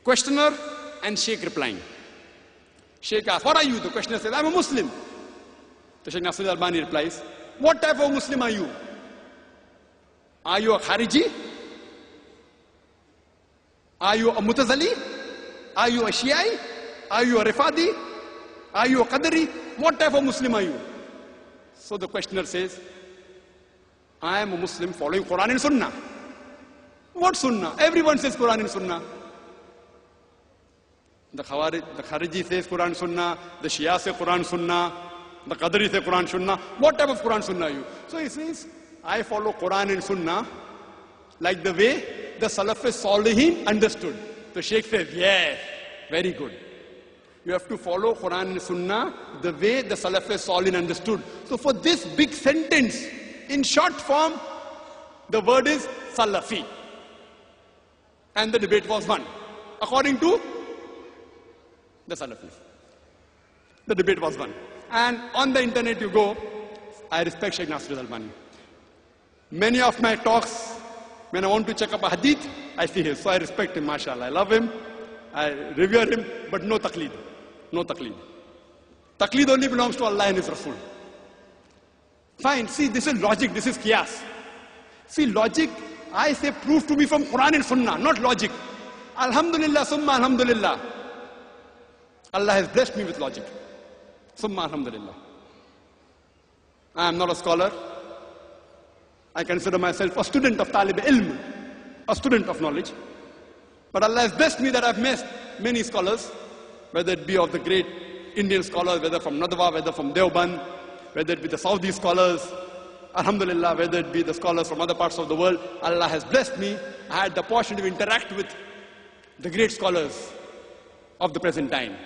Questioner and Sheikh replying. Sheikh asks, what are you? The questioner says, I'm a Muslim. The Sheikh Nasir al-Albani replies, what type of Muslim are you? Are you a Khariji? Are you a Mutazali? Are you a Shi'i? Are you a Rifadi? Are you a Qadri? What type of Muslim are you? So the questioner says, I am a Muslim following Quran and Sunnah. What Sunnah? Everyone says Quran and Sunnah. The Khariji says Quran Sunnah, the Shia say Quran Sunnah, the Qadri say Quran Sunnah. What type of Quran Sunnah are you? So he says, I follow Quran and Sunnah like the way the Salafis Salihin understood. The Sheikh says, yes, very good. You have to follow Quran and Sunnah the way the Salafis Salihin understood. So for this big sentence, in short form, the word is Salafi. And the debate was won. According to the Salafis. The debate was won. And on the internet you go, I respect Sheikh Nasir al-Albani. Many of my talks, when I want to check up a hadith, I see his. So I respect him, mashallah. I love him, I revere him, but no taqleed. No taqleed. Taqleed only belongs to Allah and His Rasul. Fine, see, this is logic, this is qiyas. See, logic, I say, prove to me from Quran and Sunnah, not logic. Alhamdulillah, summa alhamdulillah. Allah has blessed me with logic. Summa alhamdulillah. I am not a scholar. I consider myself a student of talib ilm, a student of knowledge. But Allah has blessed me that I've met many scholars, whether it be of the great Indian scholars, whether from Nadwa, whether from Deoband, whether it be the Saudi scholars, alhamdulillah, whether it be the scholars from other parts of the world. Allah has blessed me. I had the opportunity to interact with the great scholars of the present time.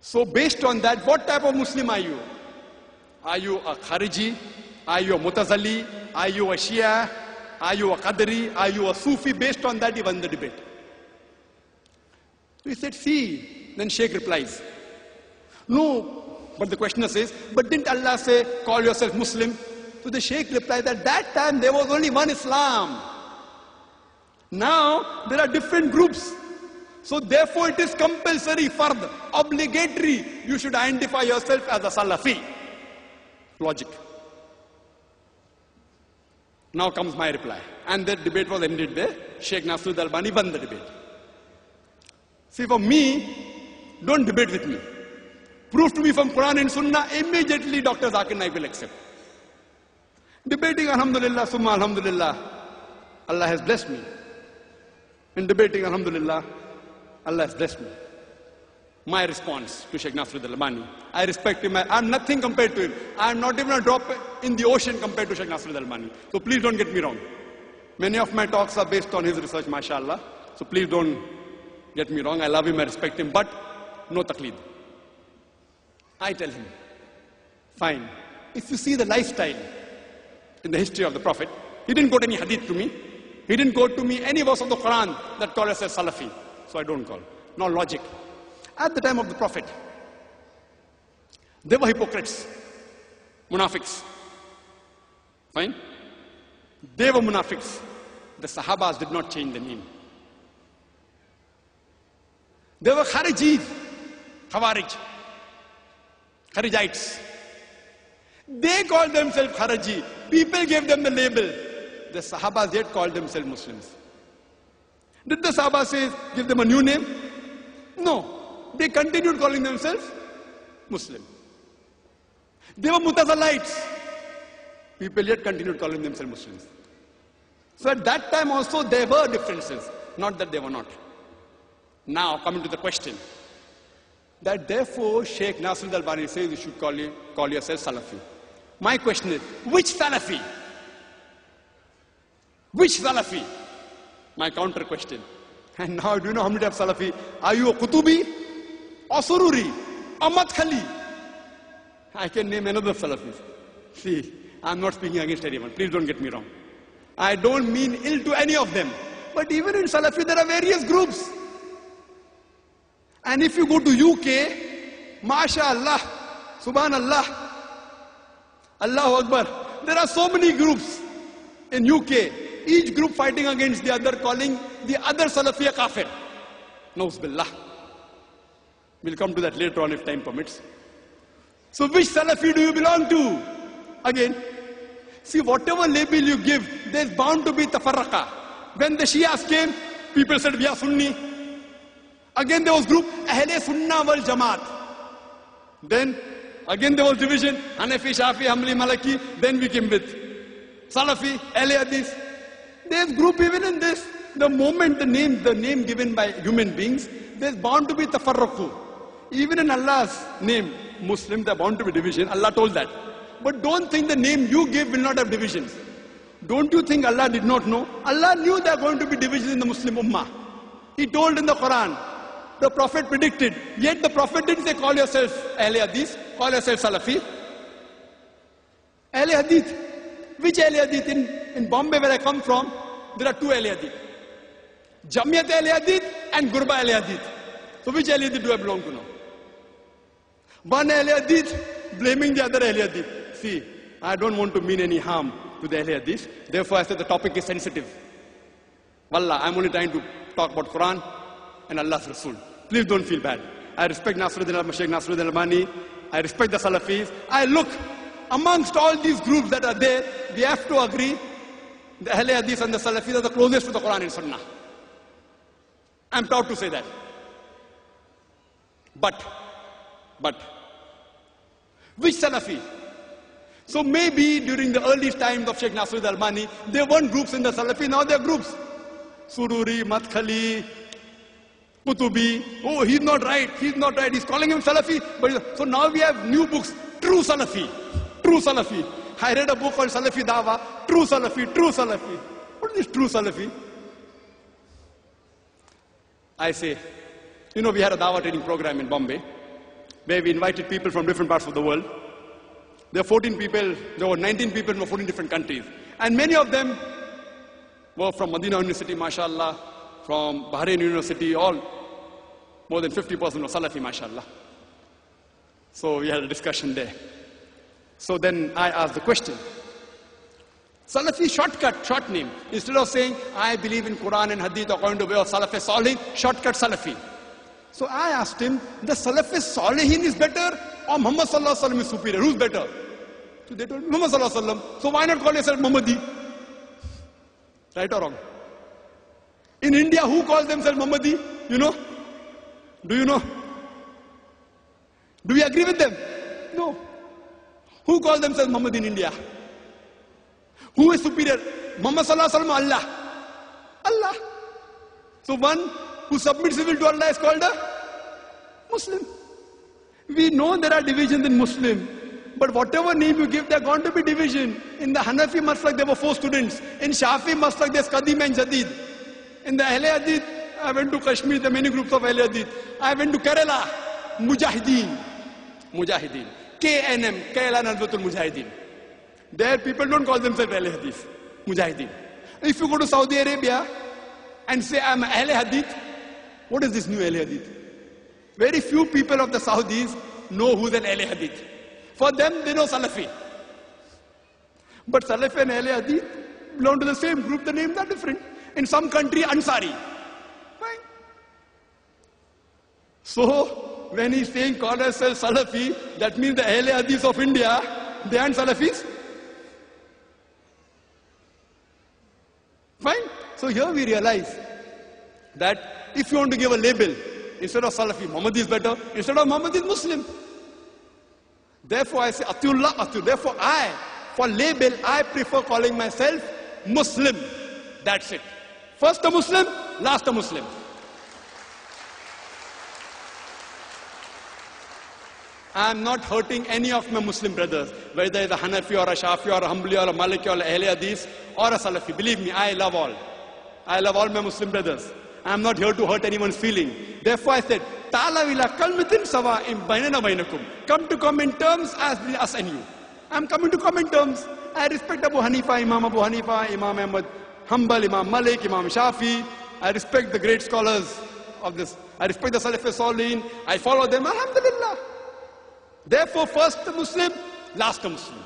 So based on that, what type of Muslim are you? Are you a Khariji? Are you a Mutazali? Are you a Shia? Are you a Qadri? Are you a Sufi? Based on that, he won the debate. So he said, see, then Sheikh replies, no, but the questioner says, but didn't Allah say, call yourself Muslim? So the Sheikh replied, at that time there was only one Islam. Now there are different groups. So therefore it is compulsory, fard, obligatory. You should identify yourself as a Salafi. Logic. Now comes my reply. And that debate was ended there. Sheikh Nasir al-Albani won the debate. See, for me, don't debate with me. Prove to me from Quran and Sunnah, immediately Dr. Zakir Naik will accept. Debating, alhamdulillah, summa alhamdulillah, Allah has blessed me. In debating, alhamdulillah, Allah has blessed me. My response to Sheikh Nasir al-Albani, I respect him. I am nothing compared to him. I am not even a drop in the ocean compared to Sheikh Nasir al-Albani. So please don't get me wrong. Many of my talks are based on his research, mashallah. So please don't get me wrong. I love him, I respect him, but no taqleed. I tell him, fine. If you see the lifestyle in the history of the Prophet, he didn't quote any hadith to me. He didn't quote to me any verse of the Quran that calls us as Salafi. So I don't call. No logic. At the time of the Prophet, they were hypocrites, munafiqs. Fine? They were munafiqs. The Sahabas did not change the name. They were Kharijis, Khawarij, Kharijites. They called themselves Khariji. People gave them the label. The Sahabas yet called themselves Muslims. Did the Sahabas say, give them a new name? No. They continued calling themselves Muslim. They were Mutazalites. People yet continued calling themselves Muslims. So at that time also there were differences. Not that they were not. Now coming to the question. That therefore Sheikh Nasir al-Albani says you should call yourself Salafi. My question is, which Salafi? Which Salafi? My counter question. And now do you know how many types of Salafi? Are you a Qutubi? Or Sururi? Or Madkhali? I can name another Salafis. See, I'm not speaking against anyone. Please don't get me wrong. I don't mean ill to any of them. But even in Salafi there are various groups. And if you go to UK, MashaAllah, Subhanallah, Allahu Akbar, there are so many groups in UK, each group fighting against the other, calling the other Salafi a kafir. Nauz billah. We'll come to that later on if time permits. So which Salafi do you belong to? Again, see, whatever label you give, there's bound to be tafarraqa. When the Shias came, people said, we are Sunni. Again there was group, Ahle Sunnah wal Jamaat. Then, again there was division, Hanafi, Shafi, Hanbali, Maliki. Then we came with Salafi, Ahle Hadith. There's group even in this. The moment the name given by human beings, there's bound to be tafarruqu. Even in Allah's name, Muslim, there's bound to be division. Allah told that. But don't think the name you give will not have divisions. Don't you think Allah did not know? Allah knew there are going to be divisions in the Muslim Ummah. He told in the Quran. The Prophet predicted. Yet the Prophet didn't say, call yourself Ahle Hadith, call yourself Salafi. Ahle Hadith. Which Ahle Hadith? In Bombay where I come from, there are two Ahle Hadith. Jamiyat Ahle Hadith and Gurba Ahle Hadith. So which Ahle Hadith do I belong to now? One Ahle Hadith blaming the other Ahle Hadith. See, I don't want to mean any harm to the Ahle Hadith. Therefore I said the topic is sensitive. Wallah, I'm only trying to talk about Quran and Allah's Rasul. Please don't feel bad. I respect Sheikh Nasruddin Albani. I respect the Salafis. I look, amongst all these groups that are there, we have to agree, the Ahle Hadith and the Salafis are the closest to the Quran and Sunnah. I'm proud to say that. But, which Salafi? So maybe during the early times of Sheikh Nasruddin Albani, there weren't groups in the Salafi, now there are groups. Sururi, Madkhali, Kutubi. Oh, he's not right, he's calling him Salafi. So now we have new books, true Salafi. I read a book called Salafi Dawa, true Salafi. What is this true Salafi? I say, we had a Dawa training program in Bombay, where we invited people from different parts of the world. There were 19 people from 14 different countries. And many of them were from Medina University, mashallah, from Bahrain University, all more than 50% were Salafi, mashallah. So we had a discussion there. So then I asked the question, Salafi short name. Instead of saying, I believe in Quran and Hadith according to the way of Salafi Salihin, shortcut Salafi. So I asked him, the Salafi Salihin is better or Muhammad Sallallahu Alaihi Wasallam is superior? Who's better? So they told me, Muhammad Sallallahu Alaihi Wasallam. So why not call yourself Muhammadi? Right or wrong? In India, who calls themselves Muhammadi? You know? Do you know? Do we agree with them? No. Who calls themselves Muhammad in India? Who is superior? Muhammad Sallallahu Alaihi Wasallam, Allah. So one who submits his will to Allah is called a Muslim. We know there are divisions in Muslim, but whatever name you give, there are going to be division. In the Hanafi Maslak, there were 4 students. In Shafi Maslak, there's Qadim and Jadid. In the Ahle Hadith, I went to Kashmir, there are many groups of Ahle Hadith. I went to Kerala, Mujahideen. KNM, Kerala Nadwatul Mujahideen. There people don't call themselves Ahle Hadith, Mujahideen. If you go to Saudi Arabia and say, I'm Ahle Hadith, what is this new Ahle Hadith? Very few people of the Saudis know who's an Ahle Hadith. For them, they know Salafi. But Salafi and Ahle Hadith belong to the same group, the names are different. In some country, Ansari. Fine. So, when he's saying call ourselves Salafi, that means the Ahle Hadith of India, they aren't Salafis. Fine. So here we realize that if you want to give a label, instead of Salafi, Muhammad is better. Instead of Muhammad is Muslim. Therefore I say, Atiullah, Atiul. Therefore for label, I prefer calling myself Muslim. That's it. First a Muslim, last a Muslim. I am not hurting any of my Muslim brothers, whether it's a Hanafi or a Shafi or a Hanbali or a Maliki or a Ahle Hadith or a Salafi. Believe me, I love all. I love all my Muslim brothers. I am not here to hurt anyone's feeling. Therefore I said, Ta'ala ila kalmatin sawa'im bainana bainakum. Come to common terms as us and you. I am coming to common terms. I respect Abu Hanifa, Imam Ahmad, Hanbal, Imam Malik, Imam Shafi. I respect the great scholars of this. I respect the Salafi Salihin. I follow them, alhamdulillah. Therefore, first the Muslim, last the Muslim.